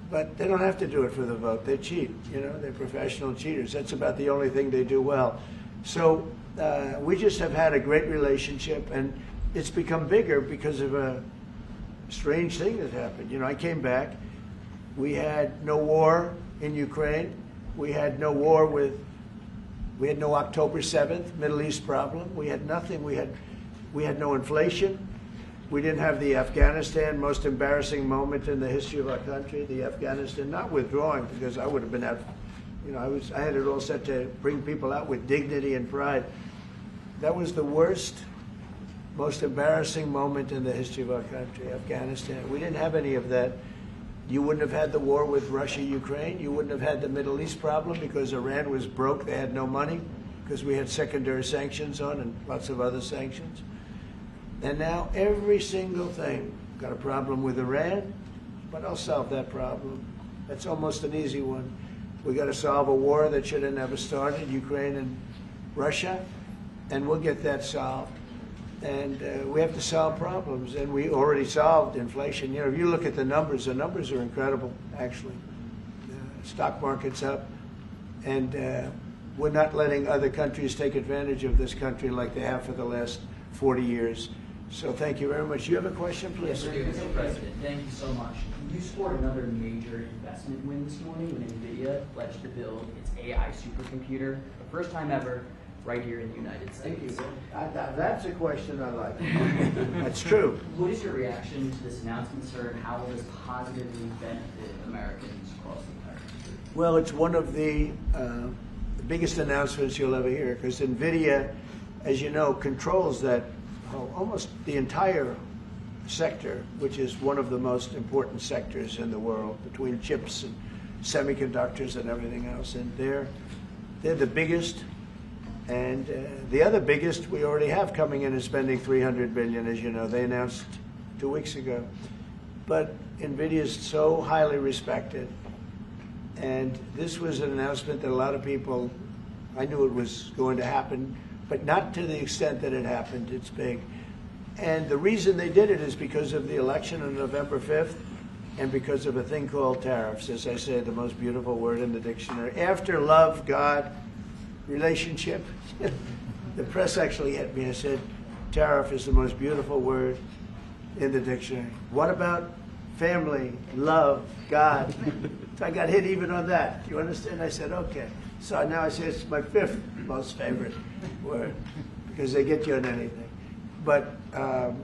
But they don't have to do it for the vote. They cheat, you know, they're professional cheaters. That's about the only thing they do well. So we just have had a great relationship, and it's become bigger because of a strange thing that happened. You know, I came back. We had no war in Ukraine. We had no war we had no October 7th Middle East problem. We had nothing. We had no inflation. We didn't have the Afghanistan most embarrassing moment in the history of our country. The Afghanistan, not withdrawing, because I would have been out. You know, I had it all set to bring people out with dignity and pride. That was the worst, most embarrassing moment in the history of our country, Afghanistan. We didn't have any of that. You wouldn't have had the war with Russia, Ukraine. You wouldn't have had the Middle East problem because Iran was broke. They had no money because we had secondary sanctions on and lots of other sanctions. And now every single thing, got a problem with Iran, but I'll solve that problem. That's almost an easy one. We got to solve a war that should have never started, Ukraine and Russia, and we'll get that solved. And we have to solve problems, and we already solved inflation. You know, if you look at the numbers are incredible, actually. The stock market's up, and we're not letting other countries take advantage of this country like they have for the last 40 years. So thank you very much. You have a question, please? Yes, Mr. President, thank you so much. You scored another major investment win this morning when NVIDIA pledged to build its AI supercomputer, the first time ever, right here in the United States. Thank you. That's a question I like. That's true. What is your reaction to this announcement, sir, and how will this positively benefit Americans across the country? Well, it's one of the biggest announcements you'll ever hear, because NVIDIA, as you know, controls that almost the entire sector, which is one of the most important sectors in the world, between chips and semiconductors and everything else. And they're the biggest. And the other biggest we already have coming in is spending $300 billion, as you know. They announced 2 weeks ago. But NVIDIA is so highly respected. And this was an announcement that a lot of people, I knew it was going to happen, but not to the extent that it happened. It's big. And the reason they did it is because of the election on November 5th and because of a thing called tariffs. As I say, the most beautiful word in the dictionary. After love, God, relationship. The press actually hit me and said, tariff is the most beautiful word in the dictionary. What about family, love, God? So I got hit even on that. Do you understand? I said, okay. So now I say it's my 5th most favorite word because they get you on anything. But that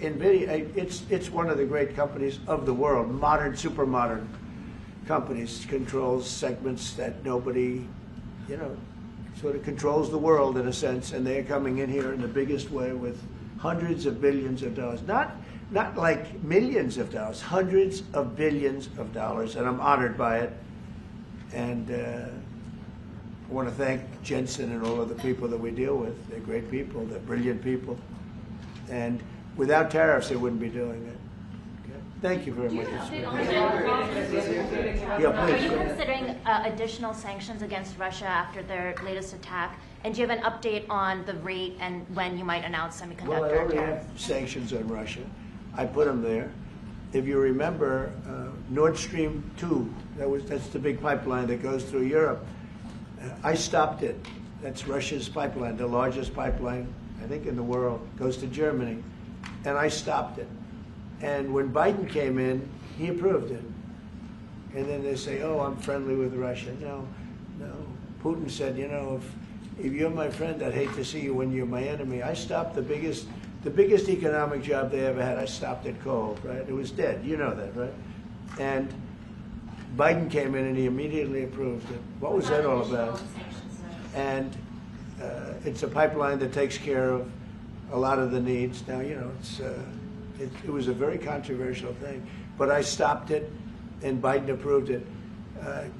NVIDIA, it's one of the great companies of the world, modern, super modern companies, controls segments that nobody, you know, sort of controls the world in a sense, and they're coming in here in the biggest way with hundreds of billions of dollars. Not like millions of dollars, hundreds of billions of dollars, and I'm honored by it. And I want to thank Jensen and all of the people that we deal with. They're great people, they're brilliant people. And without tariffs, they wouldn't be doing it. Okay? Thank you very much. Are please. you considering additional sanctions against Russia after their latest attack? And do you have an update on the rate and when you might announce semiconductor Well, I already tariffs? have sanctions on Russia. I put them there. If you remember, Nord Stream 2, that's the big pipeline that goes through Europe. I stopped it. That's Russia's pipeline, the largest pipeline, I think, in the world. Goes to Germany. And I stopped it. And when Biden came in, he approved it. And then they say, oh, I'm friendly with Russia. No. Putin said, you know, if you're my friend, I'd hate to see you when you're my enemy. I stopped the biggest economic job they ever had. I stopped it cold, right? It was dead. You know that, right? And Biden came in and he immediately approved it. What was that all about? And it's a pipeline that takes care of a lot of the needs. Now, you know, it was a very controversial thing, but I stopped it, and Biden approved it.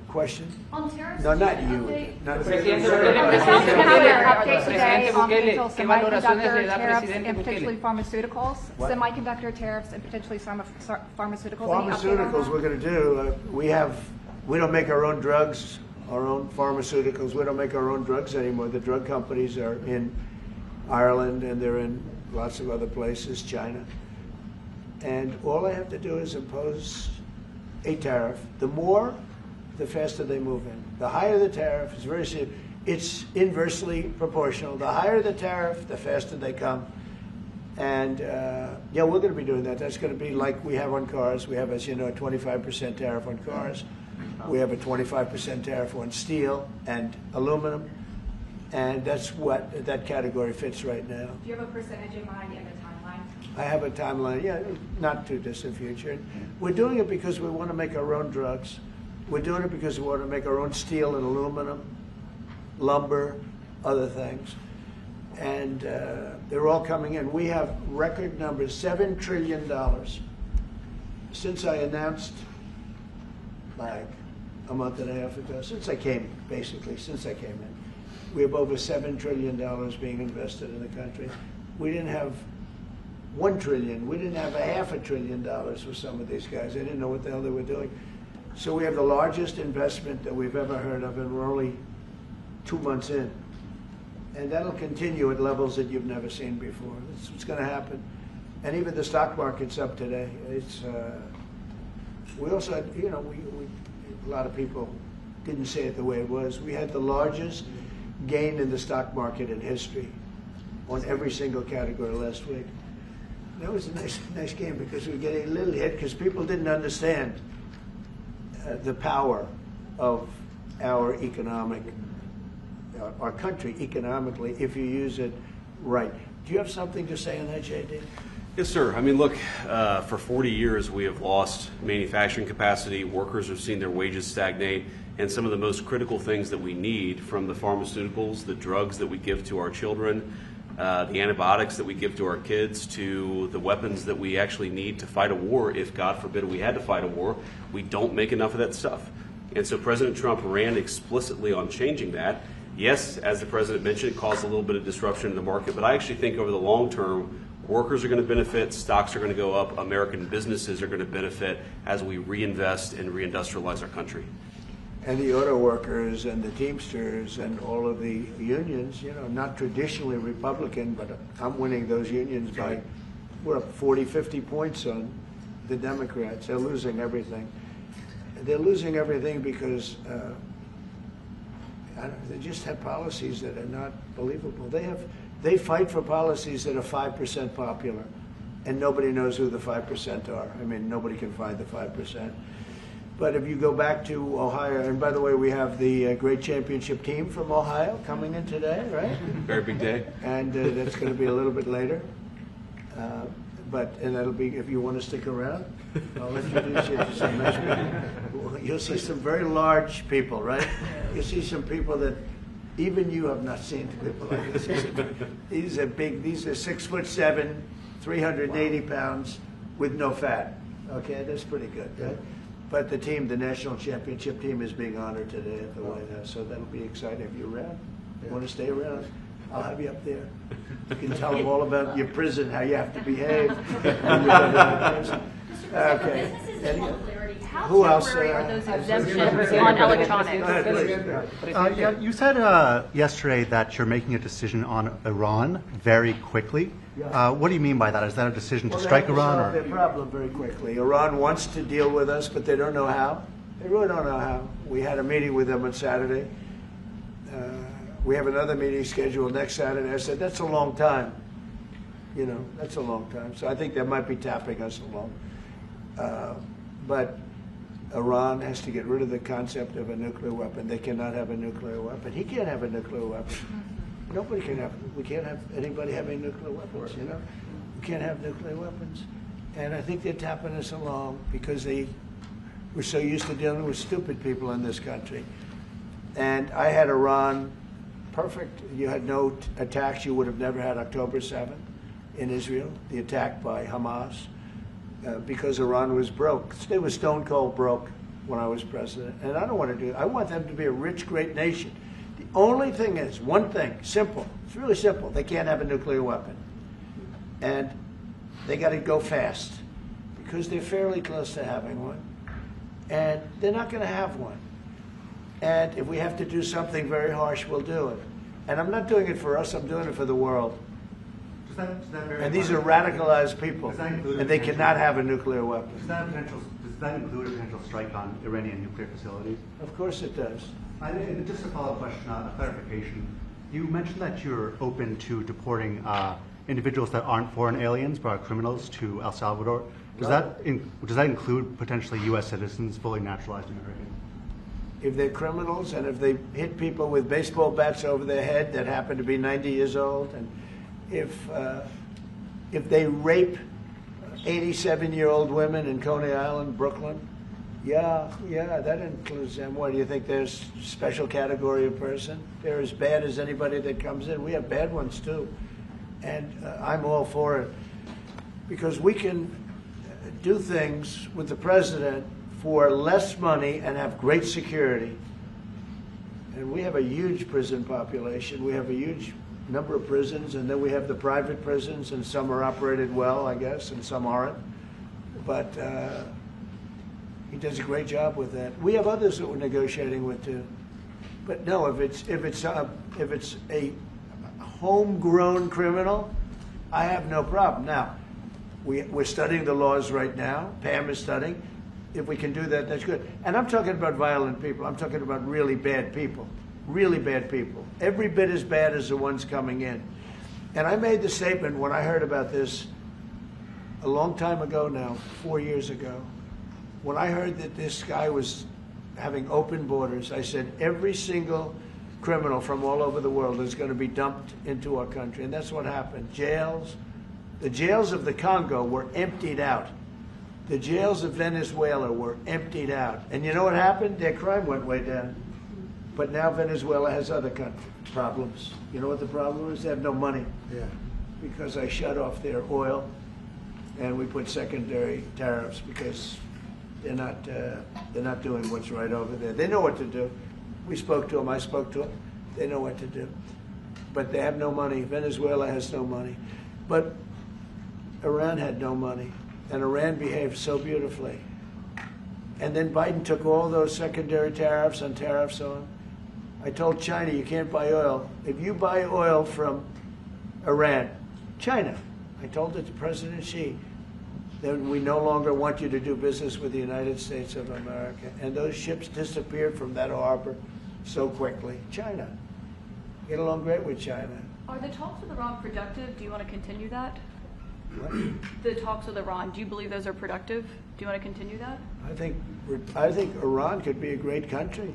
Question? On tariffs? No, not you. Not Presidente update today on potential semiconductor tariffs and potentially pharmaceuticals. What? Semiconductor tariffs and potentially pharmaceuticals. Pharmaceuticals we're going to do. We don't make our own drugs, our own pharmaceuticals. We don't make our own drugs anymore. The drug companies are in Ireland and they're in lots of other places, China. And all I have to do is impose a tariff. The more, the faster they move in. The higher the tariff, it's very simple. It's inversely proportional. The higher the tariff, the faster they come. And yeah, we're going to be doing that. That's going to be like we have on cars. We have, as you know, a 25% tariff on cars. We have a 25% tariff on steel and aluminum. And that's what that category fits right now. Do you have a percentage in mind and a timeline? I have a timeline, yeah, not too distant future. We're doing it because we want to make our own drugs. We're doing it because we want to make our own steel and aluminum, lumber, other things. And they're all coming in. We have record numbers, $7 trillion. Since I announced, like a month and a half ago, since I came in, we have over $7 trillion being invested in the country. We didn't have $1 trillion. We didn't have $500 billion for some of these guys. They didn't know what the hell they were doing. So we have the largest investment that we've ever heard of, and we're only 2 months in. And that'll continue at levels that you've never seen before. That's what's going to happen. And even the stock market's up today. It's we also had, you know, a lot of people didn't say it the way it was. We had the largest gain in the stock market in history on every single category last week. That was a nice game because we were getting a little hit because people didn't understand the power of our our country economically if you use it right. Do you have something to say on that, JD? Yes, sir. I mean, look, for 40 years we have lost manufacturing capacity. Workers have seen their wages stagnate. And some of the most critical things that we need, from the pharmaceuticals, the drugs that we give to our children, the antibiotics that we give to our kids, to the weapons that we actually need to fight a war, if God forbid we had to fight a war, we don't make enough of that stuff. And so President Trump ran explicitly on changing that. Yes, as the president mentioned, it caused a little bit of disruption in the market, but I actually think over the long term, workers are going to benefit, stocks are going to go up, American businesses are going to benefit as we reinvest and reindustrialize our country. And the auto workers and the Teamsters and all of the unions, you know, not traditionally Republican, but I'm winning those unions by, we're up 40, 50 points on the Democrats. They're losing everything. They're losing everything because they just have policies that are not believable. They fight for policies that are 5% popular, and nobody knows who the 5% are. I mean, nobody can find the 5%. But if you go back to Ohio, and by the way, we have the great championship team from Ohio coming in today, right? Very big day. And that's going to be a little bit later. And that'll be, if you want to stick around, I'll introduce you to some nice people. You'll see some very large people, right? You'll see some people that even you have not seen people like this. These are big, these are 6'7", 380 pounds with no fat. Okay, that's pretty good, right? But the team, the national championship team, is being honored today at the White House, so that'll be exciting. If you're around, you want to stay around, I'll have you up there. You can tell them all about your prison, how you have to behave. Mr. Okay. How Who else? temporary are those exemptions on electronics? You said yesterday that you're making a decision on Iran very quickly. What do you mean by that? Is that a decision to strike Iran? Solve their problem very quickly. Iran wants to deal with us, but they don't know how. They really don't know how. We had a meeting with them on Saturday. We have another meeting scheduled next Saturday. I said, that's a long time. You know, that's a long time. So I think they might be tapping us along. But Iran has to get rid of the concept of a nuclear weapon. They cannot have a nuclear weapon. He can't have a nuclear weapon. Nobody can have. We can't have anybody having nuclear weapons. You know, we can't have nuclear weapons. And I think they're tapping us along because we're so used to dealing with stupid people in this country. And I had Iran perfect. You had no attacks. You would have never had October 7th in Israel, the attack by Hamas, because Iran was broke. They were stone cold broke when I was president. And I don't want to do it. I want them to be a rich, great nation. The only thing is, one thing, simple. It's really simple. They can't have a nuclear weapon. And they got to go fast because they're fairly close to having one. And they're not going to have one. And if we have to do something very harsh, we'll do it. And I'm not doing it for us, I'm doing it for the world. And these are radicalized people, and they cannot have a nuclear weapon. Does that include a potential strike on Iranian nuclear facilities? Of course it does. And just a follow-up question, a clarification. You mentioned that you're open to deporting individuals that aren't foreign aliens but are criminals to El Salvador. Does that include potentially U.S. citizens, fully naturalized Americans? If they're criminals and if they hit people with baseball bats over their head that happen to be 90 years old, and if they rape 87-year-old women in Coney Island, Brooklyn, yeah, that includes them. What, do you think there's a special category of person? They're as bad as anybody that comes in. We have bad ones too. And I'm all for it because we can do things with the president for less money and have great security. And we have a huge prison population. We have a huge number of prisons, and then we have the private prisons, and some are operated well, I guess, and some aren't. But he does a great job with that. We have others that we're negotiating with too. But no, if it's a homegrown criminal, I have no problem. Now, we're studying the laws right now. Pam is studying. If we can do that, that's good. And I'm talking about violent people. I'm talking about really bad people. Really bad people. Every bit as bad as the ones coming in. And I made the statement when I heard about this a long time ago now, 4 years ago. When I heard that this guy was having open borders, I said every single criminal from all over the world is going to be dumped into our country. And that's what happened. Jails. The jails of the Congo were emptied out. The jails of Venezuela were emptied out. And you know what happened? Their crime went way down. But now Venezuela has other problems. You know what the problem is? They have no money. Yeah. Because I shut off their oil, and we put secondary tariffs because they're not doing what's right over there. They know what to do. We spoke to them. I spoke to them. They know what to do. But they have no money. Venezuela has no money. But Iran had no money. And Iran behaved so beautifully. And then Biden took all those secondary tariffs and tariffs on. I told China, you can't buy oil. If you buy oil from Iran, China, I told it to President Xi, then we no longer want you to do business with the United States of America. And those ships disappeared from that harbor so quickly. China. Get along great with China. Are the talks with Iran productive? Do you want to continue that? What? The talks with Iran, do you believe those are productive? Do you want to continue that? I think Iran could be a great country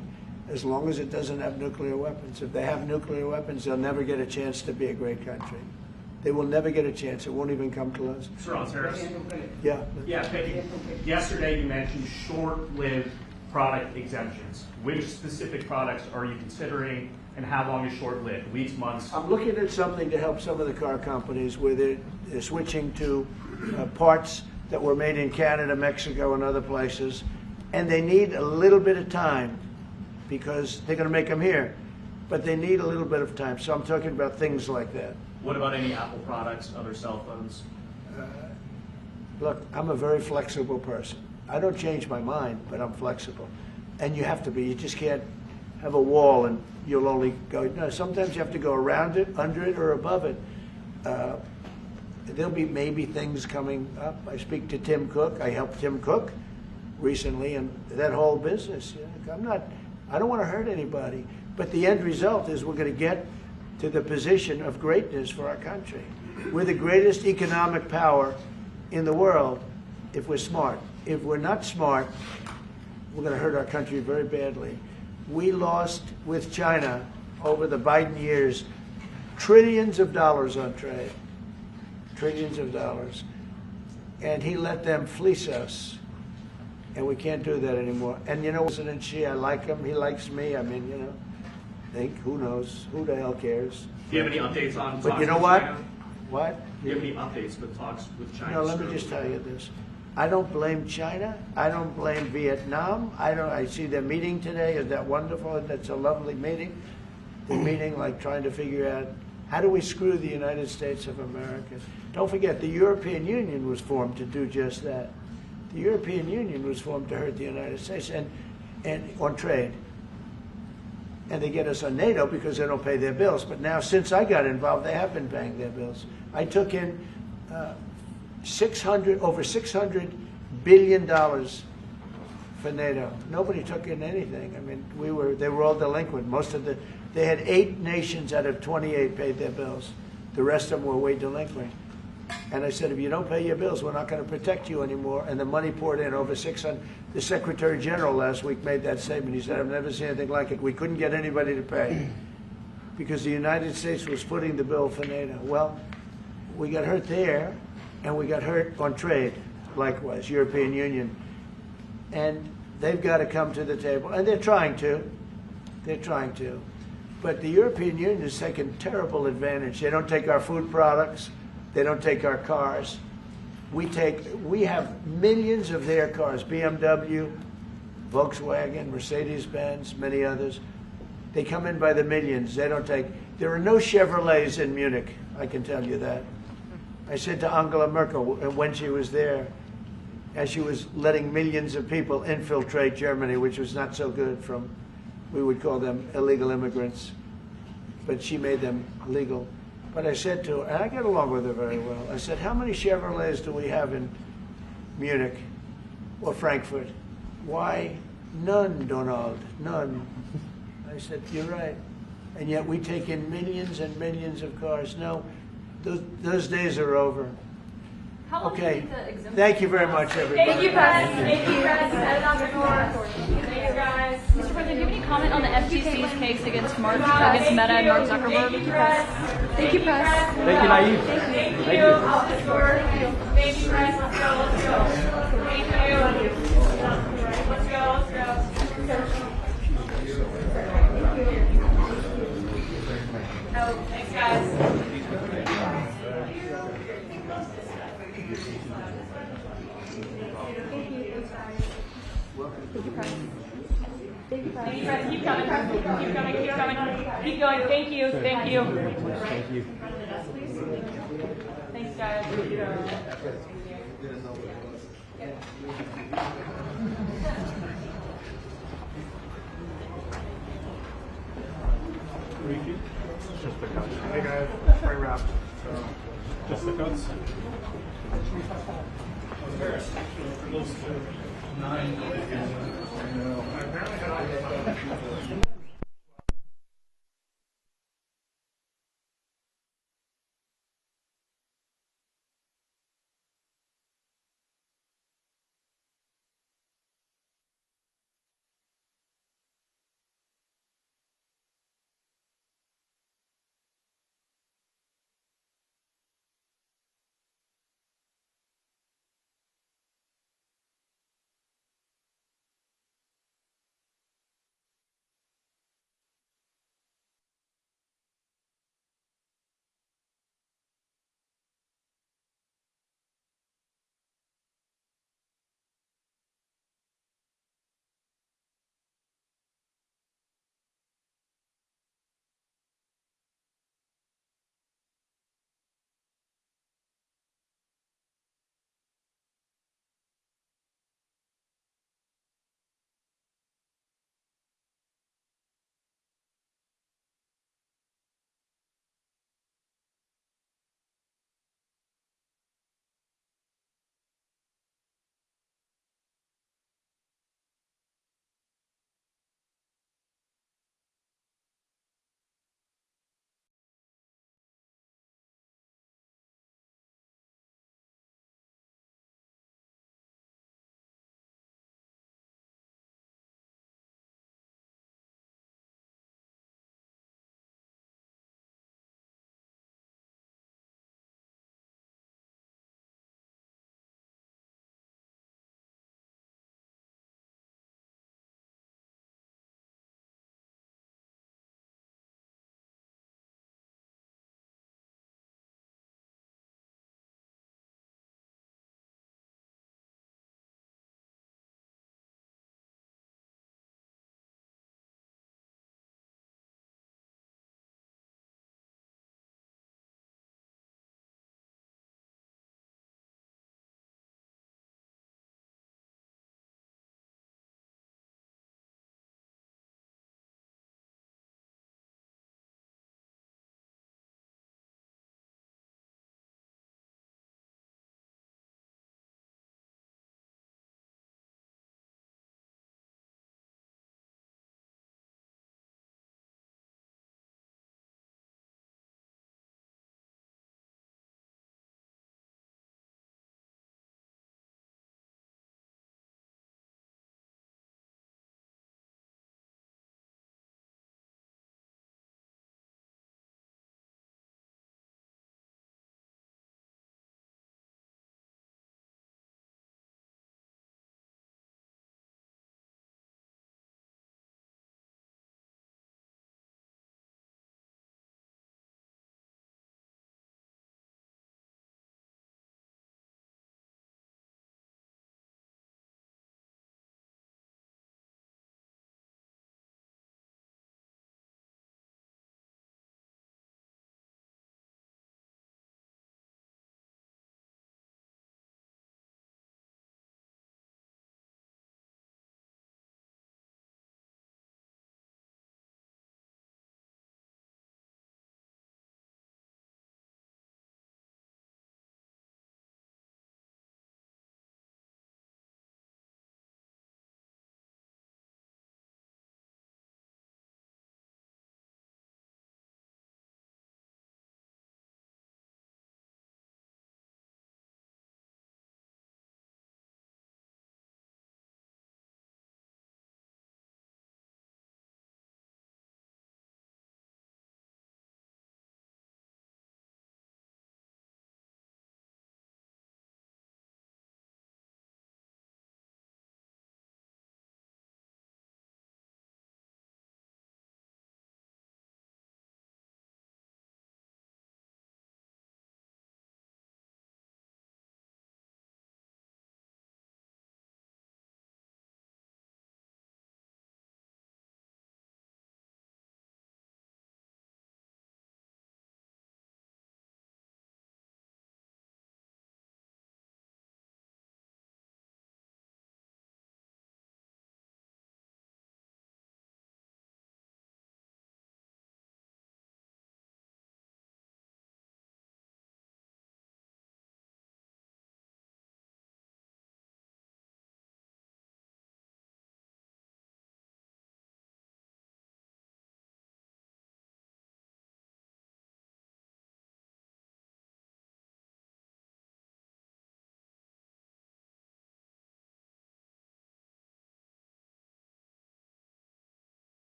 as long as it doesn't have nuclear weapons. If they have nuclear weapons, they'll never get a chance to be a great country. They will never get a chance. It won't even come close. Sir, on tariffs. Yeah. Yeah, thank you. Yesterday you mentioned short-lived product exemptions. Which specific products are you considering, and how long is short-lived? Weeks, months? I'm looking at something to help some of the car companies where they're switching to parts that were made in Canada, Mexico, and other places, and they need a little bit of time because they're going to make them here, but they need a little bit of time. So I'm talking about things like that. What about any Apple products, other cell phones? Look, I'm a very flexible person. I don't change my mind, but I'm flexible. And you have to be. You just can't have a wall and you'll only go. No, sometimes you have to go around it, under it, or above it. There'll be maybe things coming up. I speak to Tim Cook. I helped Tim Cook recently, and that whole business. I don't want to hurt anybody. But the end result is we're going to get to the position of greatness for our country. We're the greatest economic power in the world if we're smart. If we're not smart, we're going to hurt our country very badly. We lost with China over the Biden years trillions of dollars on trade. Trillions of dollars. And he let them fleece us. And we can't do that anymore. And you know, President Xi, I like him. He likes me. I mean, you know, who knows? Who the hell cares? Do you have any updates on talks But you know with what? China? What? Do you have any updates with talks with China? No, let me just tell you this. I don't blame China. I don't blame Vietnam. I see their meeting today. Is that wonderful? That's a lovely meeting. They're meeting, like trying to figure out how do we screw the United States of America. Don't forget, the European Union was formed to do just that. The European Union was formed to hurt the United States and on trade. And they get us on NATO because they don't pay their bills. But now, since I got involved, they have been paying their bills. I took in over $600 billion for NATO. Nobody took in anything. I mean, they were all delinquent. They had 8 nations out of 28 paid their bills. The rest of them were way delinquent. And I said, if you don't pay your bills, we're not going to protect you anymore. And the money poured in over 600. The Secretary General last week made that statement. He said, I've never seen anything like it. We couldn't get anybody to pay because the United States was footing the bill for NATO. Well, we got hurt there, and we got hurt on trade, likewise, European Union. And they've got to come to the table. And they're trying to. They're trying to. But the European Union has taken terrible advantage. They don't take our food products. They don't take our cars. We have millions of their cars, BMW, Volkswagen, Mercedes-Benz, many others. They come in by the millions. They don't take, there are no Chevrolets in Munich, I can tell you that. I said to Angela Merkel when she was there, as she was letting millions of people infiltrate Germany, which was not so good from, we would call them illegal immigrants, but she made them legal. But I said to her, and I get along with her very well, I said, how many Chevrolets do we have in Munich or Frankfurt? Why, none, Donald, none. I said, you're right. And yet we take in millions and millions of cars. No, those days are over. Okay, thank you very much, everybody. Thank you, President. Thank you, President. Thank you, guys. Mr. President, do you have any comment on the FTC's case against Meta and Mark Zuckerberg? Thank you, Press. Thank you, Nayib. Thank you. Thank you. Thank you, Press. Let's go. Thank you. Let's go. Oh, thanks, guys. Thank you, President. Thank you, President. Keep coming. Keep coming. Keep coming. Keep going. Thank you. Thank you. Thank you. Thanks, guys. Just the cuts. Hey guys, right wrap. So, Just the cuts. Close to 9.